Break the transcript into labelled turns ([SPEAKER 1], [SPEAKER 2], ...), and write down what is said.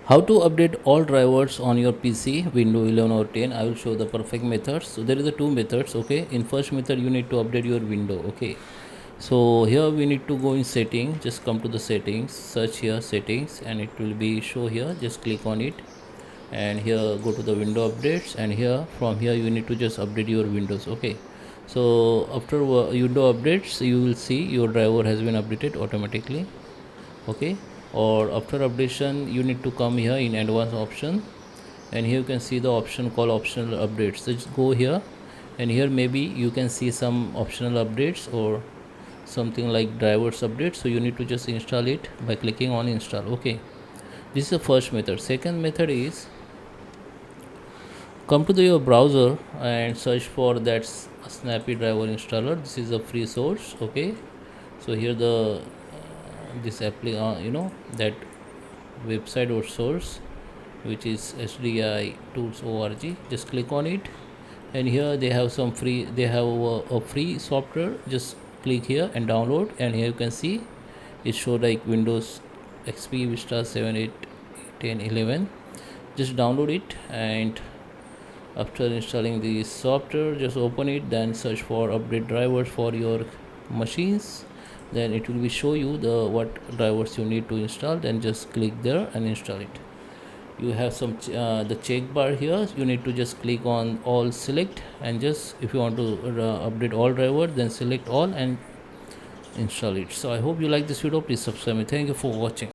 [SPEAKER 1] How to update all drivers on your PC Windows 11 or 10. I will show the perfect methods. So there is a two methods. Okay, in first method you need to update your window. Okay, so here we need to go in setting. Just come to the settings, search here settings, and it will be show here. Just click on it, and here go to the window updates, and here from here you need to just update your windows. Okay, so after window updates you will see your driver has been updated automatically. Okay, or after updation you need to come here in advanced option, and here you can see the option called optional updates. So just go here, and here maybe you can see some optional updates or something like drivers update. So you need to just install it by clicking on install. Okay, this is the first method. Second method is come to your browser and search for that snappy driver installer. This is a free source. Okay, so here the this that website or source, which is SDI tools org. Just click on it, and here they have some free, they have a free software. Just click here and download, and here you can see it show like Windows XP Vista 7, 8, 10, 11. Just download it, and after installing the software just open it, then search for update drivers for your machines. Then it will be show you the what drivers you need to install. Then just click there and install it. You have some the check bar here. You need to just click on all, select, and just if you want to update all driver, then select all and install it. So I hope you like this video. Please subscribe me. Thank you for watching.